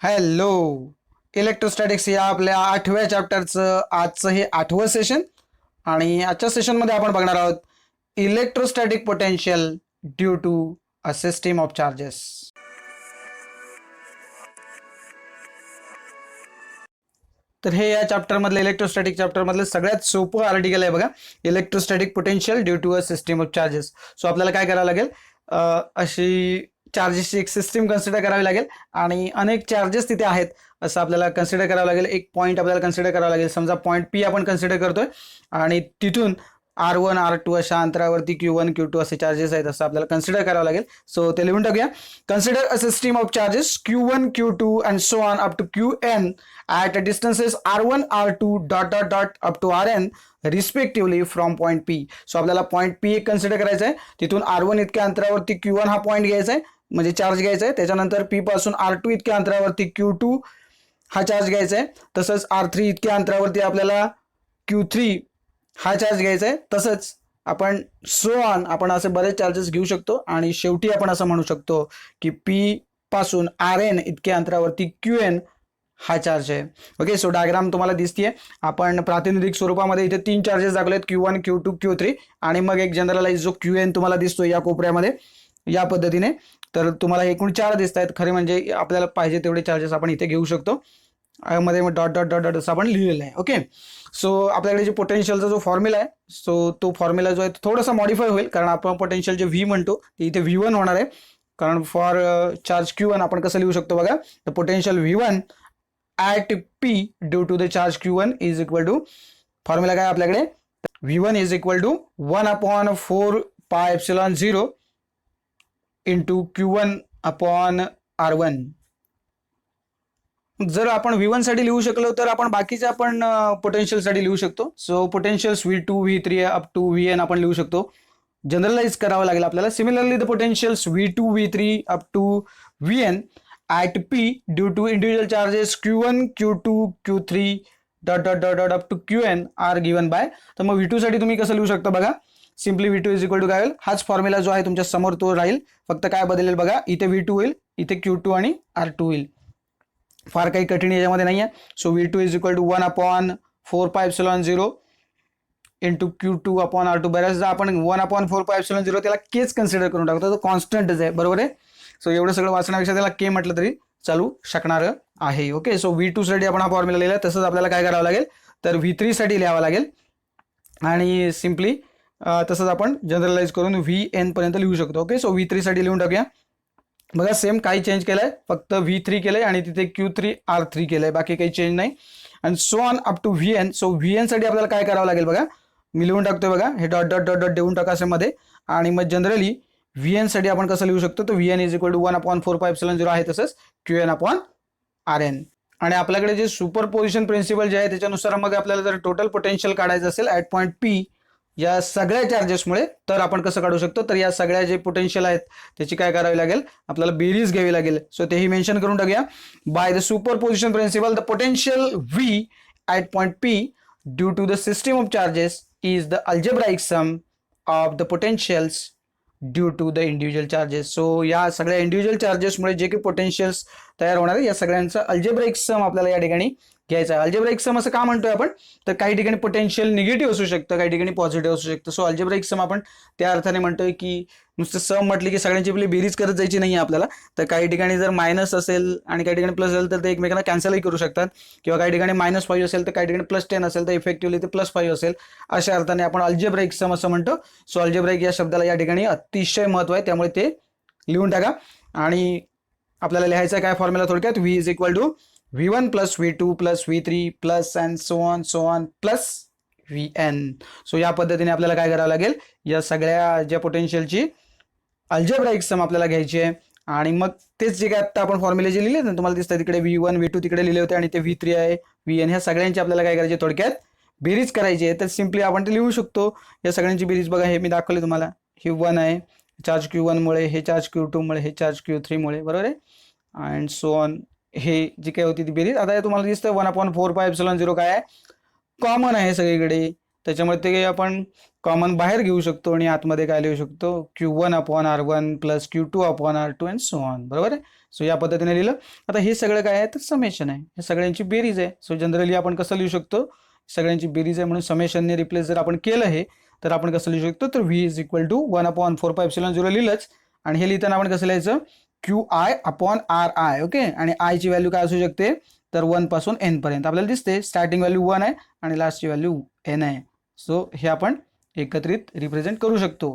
Hello. Electrostatics या आपल्या 8व्या चॅप्टरचं आजचं हे 8वं सेशन आणि आजच्या सेशनमध्ये आपण बघणार आहोत electrostatic potential due to a system of charges. तर हे या चॅप्टरमधलं इलेक्ट्रोस्टॅटिक चॅप्टरमधलं सगळ्यात सोपं आर्टिकल आहे बघा, electrostatic potential due to a system of charges. So आपल्याला काय करावं लागेल, अशी चार्जेसची एक सिस्टीम कन्सिडर करावी लागेल आणि अनेक चार्जेस तिथे आहेत असं आपल्याला कन्सिडर करावं लागेल. एक पॉईंट आपल्याला कन्सिडर करावं लागेल. समजा पॉईंट पी आपण कन्सिडर करतोय आणि तिथून R1 R2 अशा अंतरावरती Q1 Q2 असे चार्जेस आहेत असं आपल्याला कन्सिडर करावं लागेल. सो ते लिहून टाकूया. Consider a system of charges Q1 Q2 and so on up to Qn at distances R1 R2 dot up to Rn respectively from point P. So आपल्याला पॉईंट पी एक कन्सिडर करायचं आहे. तिथून R1 इतक्या अंतरावरती Q1 हा point घ्यायचा आहे, म्हणजे चार्ज घ्यायचा आहे. त्याच्यानंतर पी पासून R2 इतक्या अंतरावरती Q2 हा चार्ज घ्यायचा आहे. तसंच R3 इतक्या अंतरावरती आपल्याला Q3 हा चार्ज घ्यायचा आहे. तसंच आपण सो ऑन आपण असे बरेच चार्जेस घेऊ शकतो आणि शेवटी आपण असं म्हणू शकतो की पी पासून Rn इतक्या अंतरावरती Qn हा चार्ज आहे. ओके. सो डायग्राम तुम्हाला दिसतीये. आपण प्रातिनिधिक स्वरूपामध्ये इथे 3 चार्जेस दाखवलेत, Q1 Q2 Q3 आणि मग एक जनरलाइज जो Qn तुम्हाला दिसतो या कोपऱ्यामध्ये या पद्धतीने. तर तुम्हाला एकूण 4 दिसत आहेत. खरे म्हणजे आपल्याला पाहिजे तेवढे चार्जेस आपण इथे घेऊ शकतो. मध्ये डॉट डॉट डॉट डॉट असं आपण लिहिलेलं आहे. ओके. सो आपल्याकडे जे पोटेन्शियलचा जो फॉर्म्युला आहे, सो तो फॉर्म्युला जो आहे तो थोडासा मॉडिफाय होईल, कारण आपण पोटेन्शियल जे व्ही म्हणतो ते इथे V1 होणार आहे. कारण फॉर चार्ज Q1 आपण कसं लिहू शकतो बघा, the potential V1 at P due to the charge Q1 is equal to, formula काय आपल्याकडे, V1 is equal to 1/4πε0 into Q1 upon R1. जर आपण V1 साठी लिहू शकलो तर आपण बाकीचे आपण पोटेन्शियल साठी लिहू शकतो. So potentials V2 V3 up to Vn आपण लिहू शकतो. जनरलाइज करावं लागेल आपल्याला. Similarly the potentials V2 V3 up to Vn at P due to individual charges Q1 Q2 Q3 dot dot dot dot up to Qn are given by. तर मग V2 साठी तुम्ही कसं लिहू शकता बघा, simply V2 is equal to काय होईल, हाच फॉर्म्युला जो आहे तुमच्या समोर तो राहील. फक्त काय बदलेल बघा, इथे V2 होईल, इथे Q2 आणि R2 होईल. फार काही कठीण याच्यामध्ये नाही आहे. So V2 is equal to 1/4πε0 into Q2 upon R2. बऱ्याचदा आपण 1/4πε0 त्याला केच कन्सिडर करून टाकतो, तो कॉन्स्टंटच आहे, बरोबर आहे. सो एवढं सगळं वाचण्यापेक्षा त्याला के म्हटलं तरी चालू शकणार आहे. ओके. सो V2 साठी आपण हा फॉर्म्युला लिहिला. तसंच आपल्याला काय करावं लागेल, तर V3 साठी लिहावं लागेल आणि सिम्पली तसंच आपण जनरलाइज करून Vn पर्यंत लिहू शकतो. ओके. सो V3 साठी लिहून टाकूया. बघा, सेम काही चेंज केलंय, फक्त V3 केलंय आणि तिथे Q3 R3 केलंय, बाकी काही चेंज नाही. आणि so on up to Vn. So Vn साठी आपल्याला काय करावं लागेल बघा, मी लिहून टाकतोय बघा, हे डॉट डॉट डॉट डॉट देऊन टाका असे मध्ये. आणि मग जनरली Vn साठी आपण कसं लिहू शकतो, तर Vn इज इक्वल टू 1/4πε0 आहे, तसंच Qn अपॉन Rn. आणि आपल्याकडे जे सुपरपोजिशन प्रिन्सिपल जे आहे त्याच्यानुसार मग आपल्याला जर टोटल पोटेन्शियल काढायचं असेल ॲट पॉईंट पी या सगळ्या चार्जेसमुळे, तर आपण कसं काढू शकतो, तर या सगळ्या जे पोटेन्शियल आहेत त्याची काय करावी लागेल, आपल्याला बेरीज घ्यावी लागेल. सो तेही मेन्शन करून टाकूया. By the superposition principle the potential V at point P due to the system of charges is the algebraic sum of the potentials due to the individual charges. So या सगळ्या individual चार्जेसमुळे जे काही पोटेन्शियल्स तयार होणार आहे या सगळ्यांचा अल्जेब्राइक सम आपल्याला या ठिकाणी घ्यायचा आहे. अल्जेब्राइक सम असं का म्हणतोय आपण, तर काही ठिकाणी पोटेन्शियल निगेटिव्ह असू शकतं, काही ठिकाणी पॉझिटिव्ह असू शकतं. सो अल्जेब्राइक सम आपण त्या अर्थाने म्हणतोय की नुसतं सम म्हटलं की सगळ्यांची आपली बेरीज करत जायची नाही आपल्याला. तर काही ठिकाणी जर मायनस असेल आणि काही ठिकाणी प्लस असेल तर ते एकमेकांना कॅन्सलही करू शकतात, किंवा काही ठिकाणी -5 असेल तर काही ठिकाणी +10 असेल तर इफेक्टिव्हली ते +5 असेल. अशा अर्थाने आपण अल्जेब्राइक सम असं म्हणतो. सो अल्जेब्राइक या शब्दाला या ठिकाणी अतिशय महत्व आहे, त्यामुळे ते लिहून टाका. आणि आपल्याला लिहायचं काय फॉर्म्युला थोडक्यात, V is equal to V1 plus V2 plus V3 plus and so on plus Vn. So या पद्धतीने आपल्याला काय करावं लागेल, या सगळ्या ज्या पोटेन्शियलची अल्जेब्राइक सम आपल्याला घ्यायची आहे. आणि मग तेच जे काय आता आपण फॉर्म्युले जे लिहिले ना तुम्हाला दिसतं, तिकडे V1 V2 तिकडे लिहिले होते आणि ते V3 आहे Vn, ह्या सगळ्यांची आपल्याला काय करायची, थोडक्यात बेरीज करायची आहे. तर सिम्पली आपण ते लिहू शकतो. या सगळ्यांची बेरीज बघा, हे मी दाखवले तुम्हाला, हे 1 आहे चार्ज Q1 मुळे, हे चार्ज Q2 मुळे, हे चार्ज Q3 मुळे, बरोबर आहे. अँड सो ऑन, हे जी काय होती ती बेरीज. आता तुम्हाला दिसतं 1/4πε0 काय आहे, कॉमन आहे सगळीकडे, त्याच्यामुळे ते आपण कॉमन बाहेर घेऊ शकतो आणि आतमध्ये काय लिहू शकतो, Q1/R1 plus Q2/R2 and so on. बरोबर आहे. सो या पद्धतीने लिहिलं. आता हे सगळं काय आहे तर समेशन आहे, हे सगळ्यांची बेरीज आहे. सो जनरली आपण कसं लिहू शकतो, सगळ्यांची बेरीज आहे म्हणून समेशनने रिप्लेस जर आपण केलं हे, तर आपण कसं लिहू शकतो, तर V इज इक्वल टू 1/4πε0 लिहिलंच. आणि हे लिहिताना आपण कसं लिहायचं, QI/RI. ओके. आणि आयची व्हॅल्यू काय असू शकते, तर 1 पासून n पर्यंत आपल्याला दिसते. स्टार्टिंग व्हॅल्यू 1 आहे आणि लास्टची व्हॅल्यू n आहे. सो हे आपण एकत्रित रिप्रेझेंट करू शकतो.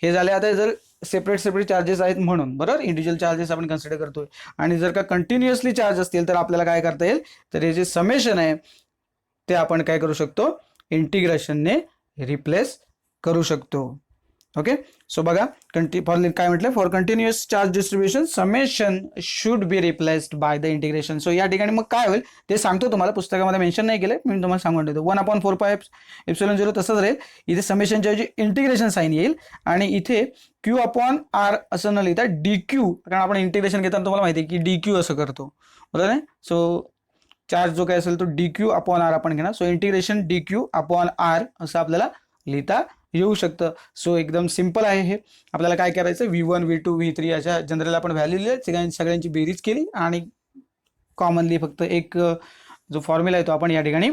हे झाले आता जर सेपरेट चार्जेस आहेत म्हणून, बरोबर, इंडिव्हिज्युअल चार्जेस आपण कन्सिडर करतोय. आणि जर का कंटिन्युअसली चार्ज असतील तर आपल्याला काय करता येईल, तर हे जे समेशन आहे ते आपण काय करू शकतो, इंटिग्रेशनने रिप्लेस करू शकतो. ओके. सो बघा, काय म्हटलं, for continuous charge distribution summation should be replaced by the integration. So या ठिकाणी मग काय होईल ते सांगतो तुम्हाला, पुस्तकामध्ये मेन्शन नाही केलं, मी तुम्हाला सांगून देतो. 1/4πε0 तसंच राहील. इथे समेशनच्या ऐवजी इंटिग्रेशन साईन येईल आणि इथे Q/R असं न लिहिता DQ, कारण आपण इंटिग्रेशन घेताना तुम्हाला माहिती आहे की DQ असं करतो, बरोबर आहे. सो चार्ज जो काय असेल तो DQ/R आपण घेणार. सो इंटिग्रेशन DQ/R असं आपल्याला लिहिता येऊ शकतं. सो एकदम सिंपल आहे हे. आपल्याला काय करायचं, V1 V2 V3 अशा जनरल आपण व्हॅल्यू लिहिल्या, सगळ्यांची बेरीज केली आणि कॉमनली फक्त एक जो फॉर्म्युला आहे तो आपण या ठिकाणी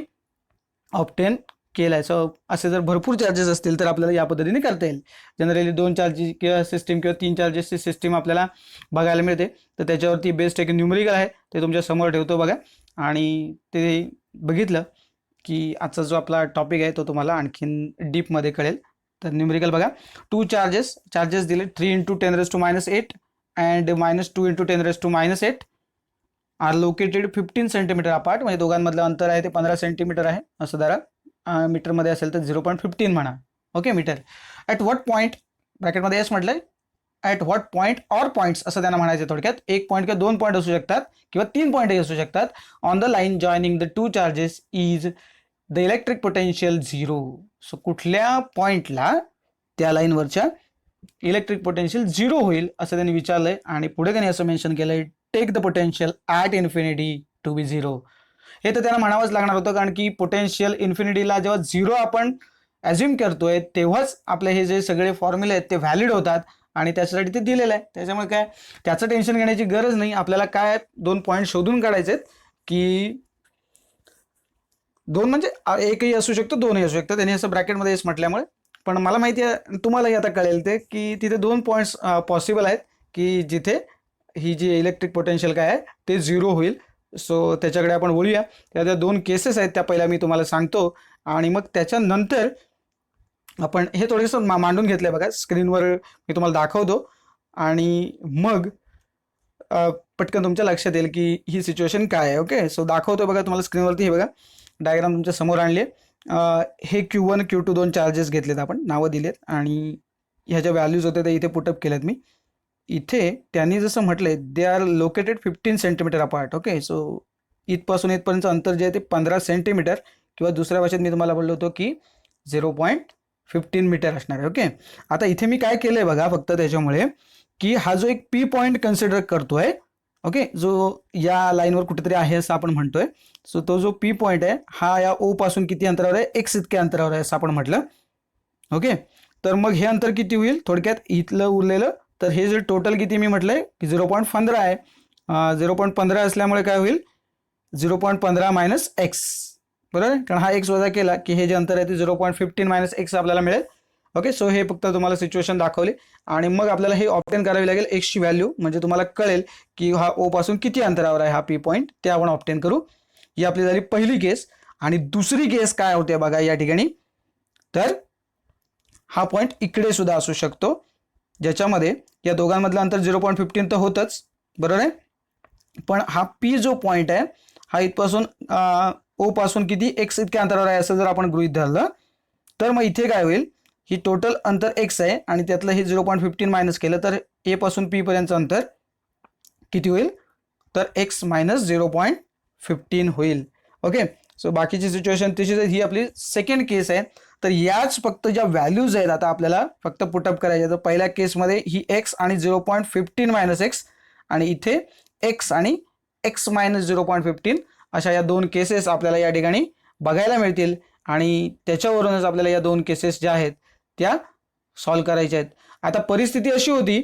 ऑब्टेन केलाय. सो असे जर भरपूर चार्जेस असतील तर आपल्याला या पद्धतीने करता येईल. जनरली 2 चार्जेस किंवा सिस्टीम किंवा 3 चार्जेसची सिस्टीम आपल्याला बघायला मिळते, तर त्याच्यावरती बेस्ट एक न्यूमरिकल आहे ते तुमच्या समोर ठेवतो बघा. आणि ते बघितलं की आजचा जो आपला टॉपिक आहे तो तुम्हाला आणखीन डीपमध्ये कळेल. तर न्यूमरिकल बघा, 2 चार्जेस दिले, 3 × 10⁻8 and -2 × 10⁻8 are located 15 centimetre apart. म्हणजे दोघांमधलं अंतर आहे ते 15 सेंटीमीटर आहे असं धरा. मीटरमध्ये असेल तर 0.15 म्हणा. Okay. Metre. At what point, ब्रॅकेटमध्ये एस म्हटलंय, at what point or points असं त्यांना म्हणायचं थोडक्यात. 1 पॉईंट किंवा 2 पॉईंट असू शकतात किंवा 3 पॉईंटही असू शकतात. On the line joining the 2 charges is the electric potential 0. So कुठल्या पॉईंटला त्या लाईनवरच्या इलेक्ट्रिक पोटेन्शियल 0 होईल असं त्यांनी विचारलंय. आणि पुढे त्यांनी असं मेन्शन केलंय, take the potential at infinity to be 0. हे तर त्यांना म्हणावंच लागणार होतं, कारण की पोटेन्शियल इन्फिनिटीला जेव्हा 0 आपण ॲज्युम करतोय तेव्हाच आपले हे जे सगळे फॉर्म्युले आहेत ते व्हॅलिड होतात आणि त्याच्यासाठी ते दिलेलं आहे. त्याच्यामुळे काय त्याचं टेन्शन घेण्याची गरज नाही. आपल्याला काय 2 पॉईंट शोधून काढायचे आहेत की 2 म्हणजे एकही असू शकतो, 2ही असू शकतं. त्यांनी असं ब्रॅकेटमध्ये एस म्हटल्यामुळे. पण मला माहिती आहे, तुम्हालाही आता कळेल ते की तिथे 2 पॉईंट्स पॉसिबल आहेत की जिथे ही जी इलेक्ट्रिक पोटेन्शियल काय आहे ते 0 होईल. सो त्याच्याकडे आपण बोलूया. त्या 2 केसेस आहेत त्या पहिल्या मी तुम्हाला सांगतो आणि मग त्याच्यानंतर आपण हे थोडंसं मांडून घेतलं आहे बघा, स्क्रीनवर मी तुम्हाला दाखवतो आणि मग पटकन तुमच्या लक्षात येईल की ही सिच्युएशन काय आहे. ओके. सो दाखवतो बघा तुम्हाला स्क्रीनवरती. हे बघा, डायग्राम तुमच्या समोर आणले. हे Q1 Q2 2 चार्जेस घेतलेत, आपण नावं दिलेत आणि ह्याच्या व्हॅल्यूज होते ते इथे पुटअप केल्यात मी. इथे त्यांनी जसं म्हटलंय, they are located 15 centimetre apart. Okay. So इथपासून इथपर्यंत अंतर जे आहे ते 15 सेंटीमीटर किंवा दुसऱ्या भाषेत मी तुम्हाला बोललो होतो की 0.15 मीटर असणार आहे. ओके. आता इथे मी काय केलंय बघा, फक्त त्याच्यामुळे की हा जो एक P पॉईंट कन्सिडर करतोय, ओके, जो या लाईनवर कुठेतरी आहे असं आपण म्हणतोय. सो तो जो P पॉईंट आहे हा या O पासून किती अंतरावर आहे, x इतक्या अंतरावर आहे असं आपण म्हटलं. ओके. तर मग हे अंतर किती होईल थोडक्यात इथलं उरलेलं, तर हे जे टोटल किती मी म्हटलंय की 0.15 आहे. 0.15 असल्यामुळे काय होईल, 0.15 - x, बरोबर आहे, कारण हा x वजा केला की हे जे अंतर आहे ते 0.15 - x आपल्याला मिळेल. ओके. सो हे फक्त तुम्हाला सिच्युएशन दाखवली आणि मग आपल्याला हे ऑब्टेन करावी लागेल एक्सची व्हॅल्यू, म्हणजे तुम्हाला कळेल की हा O पासून किती अंतरावर आहे हा P पॉईंट, ते आपण ऑब्टेन करू. ही आपली झाली पहिली केस. आणि दुसरी केस काय होते बघा या ठिकाणी, तर हा पॉईंट इकडे सुद्धा असू शकतो, ज्याच्यामध्ये या दोघांमधलं अंतर 0.15 तर होतच, बरोबर आहे. पण हा P जो पॉईंट आहे हा इथपासून O पासून किती x इतक्या अंतरावर आहे असं जर आपण गृहीत धरलं, तर मग इथे काय होईल, ही टोटल अंतर x आहे आणि त्यातलं हे 0.15 मायनस केलं तर A पासून P पर्यंतचं अंतर किती होईल, तर x - 0.15 होईल. ओके. सो बाकीची सिच्युएशन तशीच आहे. ही आपली सेकंड केस आहे. तर याच फक्त ज्या व्हॅल्यूज आहेत आता आपल्याला फक्त पुटअप करायच्या. तर पहिल्या केसमध्ये ही x आणि 0.15 - x आणि इथे x आणि x - 0.15 अशा या 2 केसेस आपल्याला या ठिकाणी बघायला मिळतील आणि त्याच्यावरूनच आपल्याला या 2 केसेस ज्या आहेत त्या सॉल्व्ह करायच्या आहेत. आता परिस्थिती अशी होती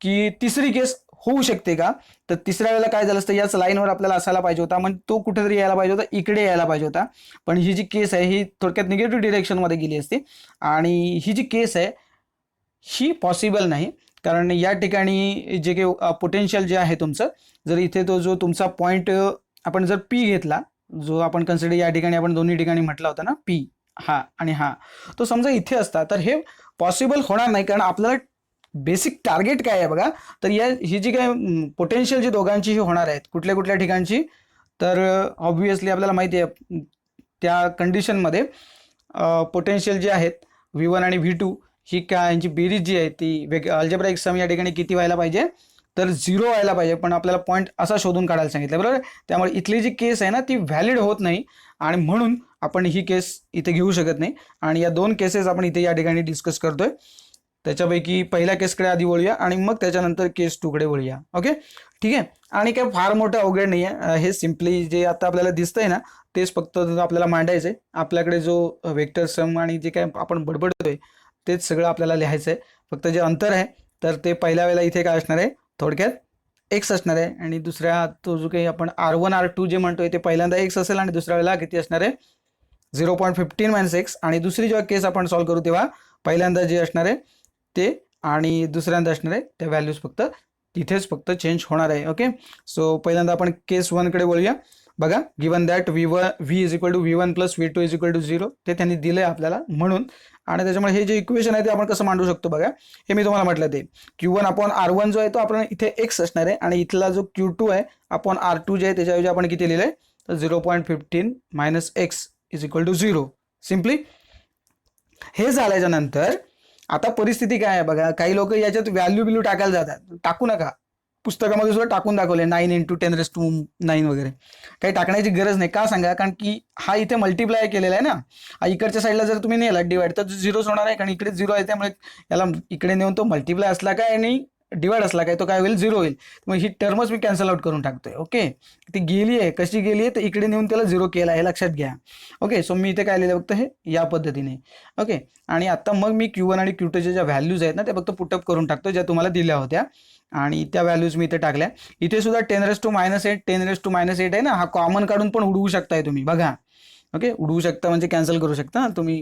की तिसरी केस होऊ शकते का, तर तिसऱ्या वेळेला काय झालं असतं, याच लाईनवर आपल्याला असायला पाहिजे होता, म्हणजे तो कुठेतरी यायला पाहिजे होता, इकडे यायला पाहिजे होता. पण ही जी केस आहे ही थोडक्यात निगेटिव्ह डिरेक्शनमध्ये गेली असती आणि ही जी केस आहे ही पॉसिबल नाही. कारण या ठिकाणी जे काही पोटेन्शियल जे आहे तुमचं, जर इथे तो जो तुमचा पॉईंट आपण जर पी घेतला, जो आपण कन्सिडर या ठिकाणी आपण दोन्ही ठिकाणी म्हटला होता ना पी, हा आणि हा, तो समजा इथे असता तर हे पॉसिबल होणार नाही. कारण आपल्याला बेसिक टार्गेट काय आहे बघा, तर ही जी काय पोटेन्शियल जी दोघांची ही होणार आहेत कुठल्या कुठल्या ठिकाणची, तर ऑब्व्हियसली आपल्याला माहिती आहे त्या कंडिशनमध्ये पोटेन्शियल जे आहेत V1 आणि V2 ही काय यांची बेरीज जी आहे ती अल्जेब्राइक सम या ठिकाणी किती व्हायला पाहिजे, तर 0 व्हायला पाहिजे. पण आपल्याला पॉईंट असा शोधून काढायला सांगितलं, बरोबर. त्यामुळे इथली जी केस आहे ना ती व्हॅलिड होत नाही आणि म्हणून आपण ही केस इथे घेऊ शकत नाही. आणि या दोन केसेस आपण इथे या ठिकाणी डिस्कस करतोय. त्याच्यापैकी पहिल्या केसकडे आधी वळूया आणि मग त्याच्यानंतर केस 2 कडे वळूया. ओके, ठीक आहे. आणि काय फार मोठं अवघड नाही आहे, हे सिम्पली जे आता आपल्याला दिसतंय ना तेच फक्त आपल्याला मांडायचं आहे. आपल्याकडे जो वेक्टर सम आणि जे काय आपण बडबडतोय तेच सगळं आपल्याला लिहायचं आहे. फक्त जे अंतर आहे तर ते पहिल्या वेळेला इथे काय असणार आहे, थोडक्यात एक्स असणार आहे आणि दुसऱ्या तो जो काही आपण R1 R2 जे म्हणतोय ते पहिल्यांदा एक्स असेल आणि दुसऱ्या वेळेला किती असणार आहे, 0.15 मायनस एक्स. आणि दुसरी जेव्हा केस आपण सॉल्व्ह करू तेव्हा पहिल्यांदा जे असणार आहे ते आणि दुसऱ्यांदा असणार आहे त्या व्हॅल्यूज फक्त तिथेच फक्त चेंज होणार आहे. ओके, सो पहिल्यांदा आपण केस 1 कडे वळूया. बघा, given that V is equal to V1 plus V2 is equal to 0, ते त्यांनी दिलंय आपल्याला म्हणून. आणि त्याच्यामुळे हे जे इक्वेशन आहे ते आपण कसं मांडू शकतो बघा, हे मी तुम्हाला म्हटलं ते Q1 अपॉन R1 जो आहे तो आपण इथे एक्स असणार आहे आणि इथला जो Q2 आहे अपॉन R2 जे आहे त्याच्याऐवजी आपण किती लिहिलंय, तर 0.15 minus X is equal to 0. Simply हे झाल्याच्या नंतर आता परिस्थिती काय आहे बघा, काही लोक याच्यात व्हॅल्यू टाकायला जातात. टाकू नका, पुस्तकामध्ये सुद्धा टाकून दाखवले 9 × 10⁹ वगैरे. काही टाकण्याची गरज नाही. का सांगा, कारण की हा इथे मल्टिप्लाय केलेला आहे ना, इकडच्या साईडला जर तुम्ही नेला डिवाइड तर 0 होणार आहे, कारण इकडे 0 आहे. त्यामुळे याला इकडे नेऊन तो मल्टिप्लाय असला काय आणि डिवाइड असला काय तो काय होईल, 0 होईल. मग ही टर्मच मी कॅन्सल आउट करून टाकतोय. ओके, ती गेली आहे, कशी गेली आहे तर इकडे नेऊन त्याला 0 केला हे लक्षात घ्या. ओके, सो मी इथे काय लिहिलं फक्त हे या पद्धतीने. ओके, आणि आता मग मी Q1 आणि Q2 ज्या व्हॅल्यूज आहेत ना त्या फक्त पुटअप करून टाकतो ज्या तुम्हाला दिल्या होत्या आणि त्या व्हॅल्यूज मी इथे टाकल्या. इथे सुद्धा 10⁻⁸ 10⁻⁸ आहे ना, हा कॉमन काढून पण उडवू शकताय तुम्ही बघा. ओके, उडवू शकता म्हणजे कॅन्सल करू शकता तुम्ही.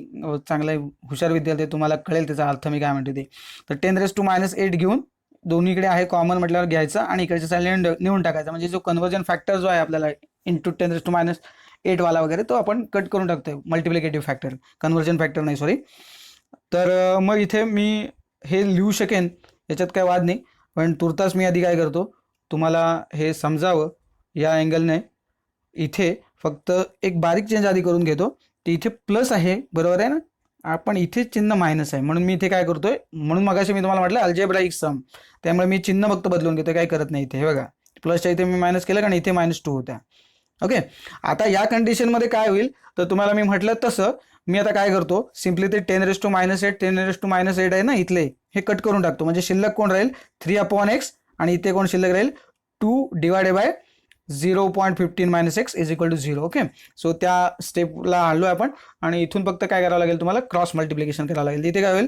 चांगला हुशार विद्यार्थी, तुम्हाला कळेल त्याचा अर्थ मी काय म्हणते ते. तर 10⁻⁸ घेऊन दोन्हीकडे आहे कॉमन म्हटल्यावर घ्यायचा आणि इकडच्या साईडला नेऊन टाकायचा. म्हणजे जो कन्व्हर्जन फॅक्टर जो आहे आपल्याला इंटू 10⁻⁸ वाला वगैरे तो आपण कट करून टाकतोय. मल्टिप्लिकेटिव्ह फॅक्टर, कन्व्हर्जन फॅक्टर नाही, सॉरी. तर मग इथे मी हे लिहू शकेन, याच्यात काय वाद नाही. पण तुर्तास मी आधी काय करतो, तुम्हाला हे समजावं या अँगलने इथे फक्त एक बारीक चेंज आधी करून घेतो. ते इथे प्लस आहे, बरोबर आहे ना, आपण इथे चिन्ह मायनस आहे म्हणून मी इथे काय करतोय, म्हणून मगाशी मी तुम्हाला म्हटलं अल्जेब्राइक सम, त्यामुळे मी चिन्ह फक्त बदलून घेतो, काय करत नाही. इथे हे बघा, प्लसच्या इथे मी मायनस केलं कारण इथे -2 होत्या. ओके, आता या कंडिशनमध्ये काय होईल, तर तुम्हाला मी म्हटलं तसं मी आता काय करतो, सिम्पली ते 10⁻⁸ 10⁻⁸ आहे ना इथले, हे कट करून टाकतो. म्हणजे शिल्लक कोण राहील, 3/x आणि इथे कोण शिल्लक राहील, 2 divided by 0.15 minus X is equal to 0. Okay, so त्या स्टेपला आणलोय आपण आणि इथून फक्त काय करावं लागेल, तुम्हाला क्रॉस मल्टिप्लिकेशन करावं लागेल. इथे काय होईल,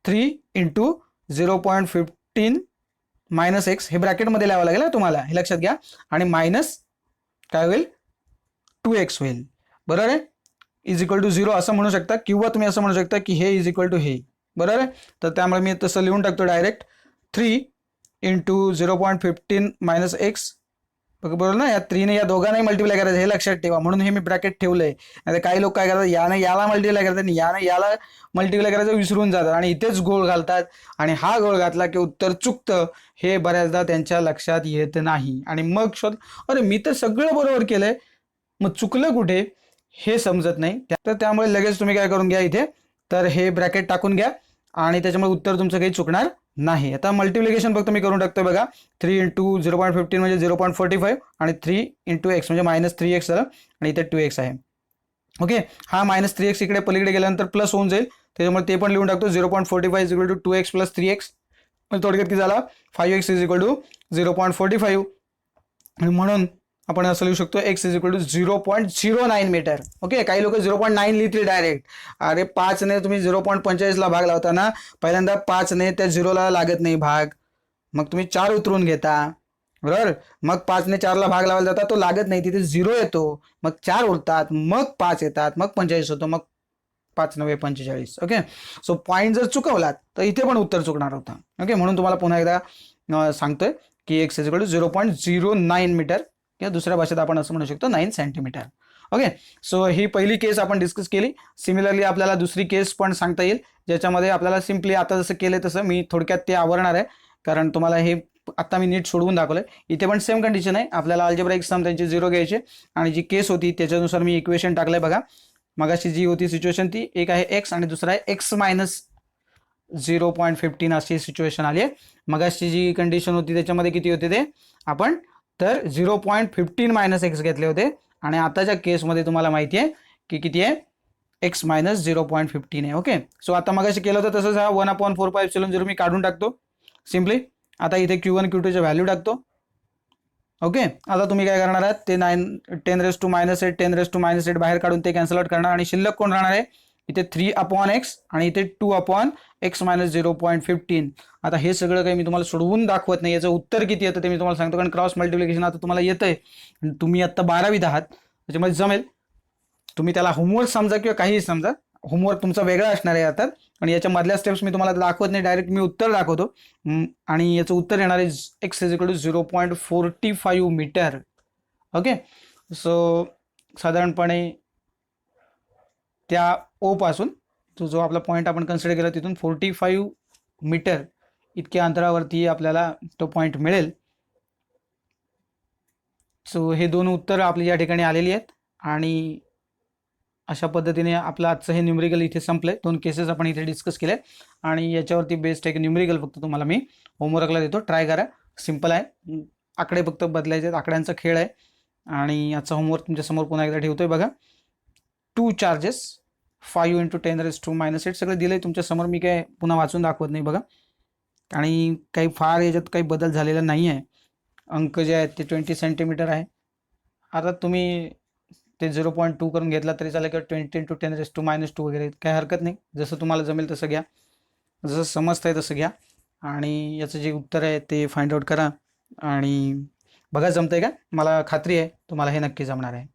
3 × 0.15 मायनस एक्स हे ब्रॅकेटमध्ये लिहावं लागेल ना तुम्हाला, हे लक्षात घ्या. आणि मायनस काय होईल, 2x होईल, बरोबर आहे, इज इक्वल टू 0 असं म्हणू शकता, किंवा तुम्ही असं म्हणू शकता की हे इज इक्वल टू हे, बरोबर आहे. तर त्यामुळे मी तसं लिहून टाकतो डायरेक्ट, 3 × 0.15 मायनस एक्स, बरोबर ना. या 3 ने या दोघांनाही मल्टिप्लाय करायचं, हे लक्षात ठेवा, म्हणून हे मी ब्रॅकेट ठेवलंय. आता काही लोक काय करतात, याने याला मल्टिप्लाय करतात आणि याने याला मल्टिप्लाय करायचं विसरून जातात आणि इथेच गोळ घालतात आणि हा गोळ घातला की उत्तर चुकतं, हे बऱ्याचदा त्यांच्या लक्षात येत नाही. आणि मग शोध, अरे मी तर सगळं बरोबर केलंय, मग चुकलं कुठे हे समजत नाही. तर त्यामुळे लगेच तुम्ही काय करून घ्या, इथे तर हे ब्रॅकेट टाकून घ्या आणि त्याच्यामुळे उत्तर तुमचं काही चुकणार नाही. आता मल्टिप्लिकेशन फक्त मी करून टाकतोय बघा, 3 × 0.15 म्हणजे 0.45 आणि 3 × x म्हणजे -3x झालं आणि इथे 2x आहे. ओके, हा -3x इकडे पलीकडे गेल्यानंतर प्लस होऊन जाईल, त्याच्यामुळे ते पण लिहून टाकतो, 0.45 is equal to 2x + 3x, म्हणजे थोडक्यात किती झाला, 5x इज इक्वल टू 0.45. आणि म्हणून आपण असं लिहू शकतो x is equal to 0.09 metre. Okay, काही लोक 0.9 लिहितील डायरेक्ट. अरे 5ने तुम्ही 0.45 ला भाग लावता ना, पहिल्यांदा 5ने त्या 0ला लागत नाही भाग, मग तुम्ही 4 उतरून घेता, बरोबर. मग 5ने 4ला भाग लावायला जाता, तो लागत नाही, तिथे 0 येतो, मग 4 उरतात, मग 5 येतात, मग 45 होतो, मग 5 9 45. ओके, सो पॉईंट जर चुकवलात तर इथे पण उत्तर चुकणार होता. ओके, म्हणून तुम्हाला पुन्हा एकदा सांगतोय की x is equal to 0.09 metre, किंवा दुसऱ्या भाषेत आपण असं म्हणू शकतो 9 सेंटीमीटर. ओके, सो ही पहिली केस आपण डिस्कस केली. सिमिलरली आपल्याला दुसरी केस पण सांगता येईल, ज्याच्यामध्ये आपल्याला सिम्पली आता जसं केलं तसं मी थोडक्यात ते आवरणार आहे, कारण तुम्हाला हे आता मी नीट सोडवून दाखवलंय. इथे पण सेम कंडिशन आहे, आपल्याला अल्जेब्राइक सम त्यांचे 0 घ्यायचे, आणि जी केस होती त्याच्यानुसार मी इक्वेशन टाकलंय बघा. मगाशी जी होती सिच्युएशन ती एक आहे x आणि दुसरा आहे x मायनस 0.15 अशी सिच्युएशन आली आहे. मगाशी जी कंडिशन होती त्याच्यामध्ये किती होते ते आपण तर 0.15 मायनस एक्स घेतले होते, आणि आताच्या केसमध्ये तुम्हाला माहिती आहे की किती आहे, एक्स मायनस 0.15 आहे. ओके, सो आता मगाशी केलं होतं तसंच हा 1/4πε0 मी काढून टाकतो सिम्पली. आता इथे Q1 Q2चे व्हॅल्यू टाकतो. ओके, आता तुम्ही काय करणार आहात, ते 10⁻⁻8 10⁻⁻8 बाहेर काढून ते कॅन्सल आउट करणार, आणि शिल्लक कोण राहणार आहे, इथे 3/x आणि इथे 2/x मायनस 0.15. आता हे सगळं काही मी तुम्हाला सोडवून दाखवत नाही, याचं उत्तर किती येतं ते मी तुम्हाला सांगतो, कारण क्रॉस मल्टिप्लिकेशन आता तुम्हाला येतंय, तुम्ही आता 12वीत आहात, त्याच्यामध्ये जमेल. तुम्ही त्याला होमवर्क समजा किंवा काहीही समजा, होमवर्क तुमचा वेगळा असणार आहे आता, आणि याच्या मधल्या स्टेप्स मी तुम्हाला दाखवत नाही, डायरेक्ट मी उत्तर दाखवतो. आणि याचं उत्तर येणार आहे x is equal to 0.45 metre. Okay, so साधारणपणे त्या ओ पासून जो आपला पॉईंट आपण कन्सिडर केला तिथून 45 मीटर इतक्या अंतरावरती आपल्याला तो पॉईंट मिळेल. सो हे दोन उत्तर आपली या ठिकाणी आलेली आहेत, आणि अशा पद्धतीने आपलं आजचं हे न्यूमरिकल इथे संपलंय. 2 केसेस आपण इथे डिस्कस केले, आणि याच्यावरती बेस्ड एक न्यूमरिकल फक्त तुम्हाला मी होमवर्कला देतो, ट्राय करा. सिम्पल आहे, आकडे फक्त बदलायचे आहेत, आकड्यांचा खेळ आहे. आणि याचा होमवर्क तुमच्यासमोर पुन्हा एकदा ठेवतोय बघा. 2 चार्जेस 5 × 10⁻⁻8 सगळं दिलंय तुमच्यासमोर, मी काय पुन्हा वाचून दाखवत नाही बघा, आणि काही फार याच्यात काही बदल झालेला नाही आहे. अंक जे आहेत ते 20 सेंटीमीटर आहे. आता तुम्ही ते 0.2 करून घेतला तरी चालेल, किंवा 20 × 10⁻² वगैरे, काही हरकत नाही, जसं तुम्हाला जमेल तसं घ्या, जसं समजतंय तसं घ्या, आणि याचं जे उत्तर आहे ते फाइंड आउट करा, आणि बघा जमतंय का. मला खात्री आहे तुम्हाला हे नक्की जमणार आहे.